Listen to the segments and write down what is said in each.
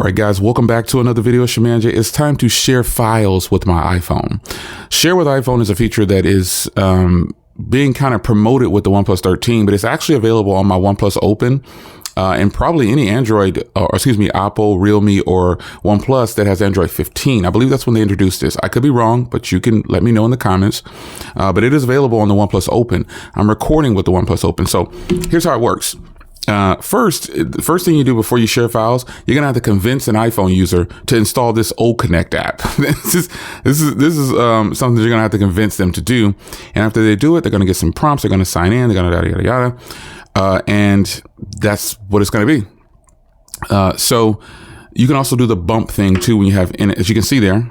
All right, guys, welcome back to another video. Shemanja. It's time to share files with my iPhone. Share with iPhone is a feature that is being kind of promoted with the OnePlus 13, but it's actually available on my OnePlus Open and probably any Android, Apple, Realme, or OnePlus that has Android 15. I believe that's when they introduced this. I could be wrong, but you can let me know in the comments. But it is available on the OnePlus Open. I'm recording with the OnePlus Open. So here's how it works. The first thing you do before you share files, you're gonna have to convince an iPhone user to install this OConnect app. This is something you're gonna have to convince them to do. And after they do it, they're gonna get some prompts. They're gonna sign in. They're gonna yada yada yada, and that's what it's gonna be. So you can also do the bump thing too when you have in it, as you can see there.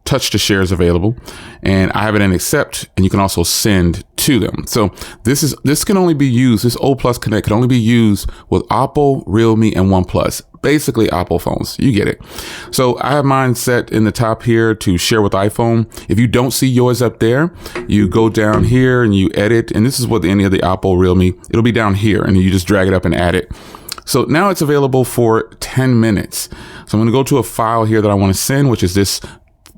Touch to share is available, and I have it in accept, and you can also send to them. So this can only be used, this O Plus Connect can only be used with Apple, Realme, and OnePlus, basically Apple phones. You get it. So I have mine set in the top here to share with iPhone. If you don't see yours up there, you go down here and you edit, and this is with any of the Apple, Realme, it'll be down here, and you just drag it up and add it. So now it's available for 10 minutes. So I'm gonna go to a file here that I wanna send, which is this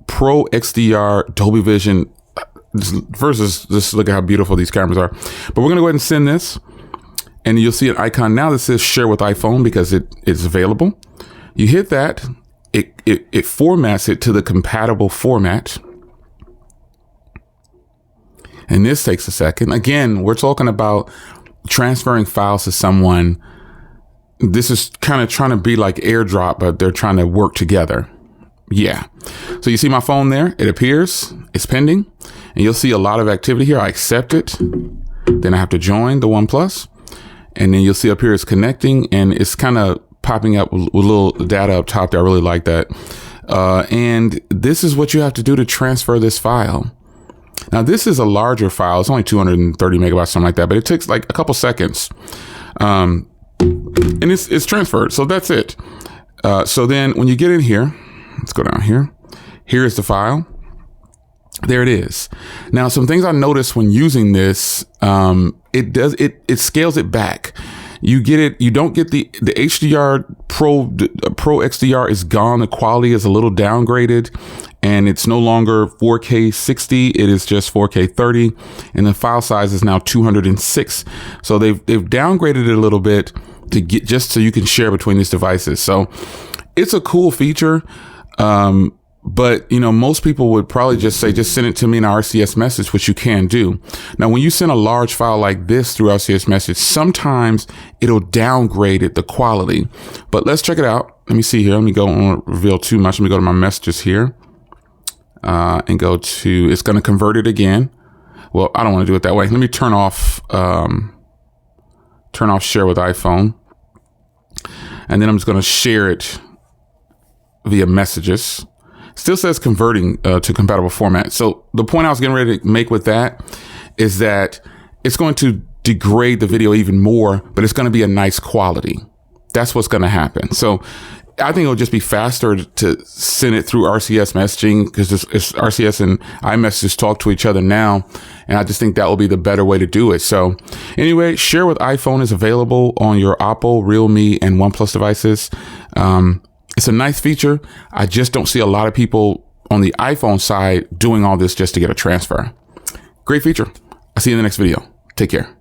Pro XDR Dolby Vision. Versus, just look at how beautiful these cameras are. But we're gonna go ahead and send this, and you'll see an icon now that says share with iPhone because it is available. You hit that, it formats it to the compatible format. And this takes a second. Again, we're talking about transferring files to someone. This is kind of trying to be like AirDrop, but they're trying to work together. Yeah. So you see my phone there, it appears, it's pending, and you'll see a lot of activity here. I accept it. Then I have to join the OnePlus, and then you'll see up here it's connecting, and it's kind of popping up with a little data up top there. I really like that. And this is what you have to do to transfer this file. Now this is a larger file. It's only 230 megabytes, something like that, but it takes like a couple seconds. And it's transferred. So that's it. So then when you get in here, let's go down here. Here is the file. There it is. Now, some things I noticed when using this, it scales it back. You get it. You don't get the HDR Pro XDR is gone. The quality is a little downgraded, and it's no longer 4K 60. It is just 4K 30, and the file size is now 206. So they've downgraded it a little bit to get just so you can share between these devices. So it's a cool feature. But you know, most people would probably just say, just send it to me in an RCS message, which you can do. Now, when you send a large file like this through RCS message, sometimes it'll downgrade the quality, but let's check it out. Let me see here. Let me go, I don't want to reveal too much. Let me go to my messages here, and go to, it's going to convert it again. Well, I don't want to do it that way. Let me turn off share with iPhone, and then I'm just going to share it via messages. Still says converting to compatible format. So the point I was getting ready to make with that is that it's going to degrade the video even more, but it's going to be a nice quality. That's what's going to happen. So I think it'll just be faster to send it through RCS messaging, because it's RCS and iMessages talk to each other now. And I just think that will be the better way to do it. So anyway, share with iPhone is available on your Apple, Realme, and OnePlus devices. It's a nice feature. I just don't see a lot of people on the iPhone side doing all this just to get a transfer. Great feature. I'll see you in the next video. Take care.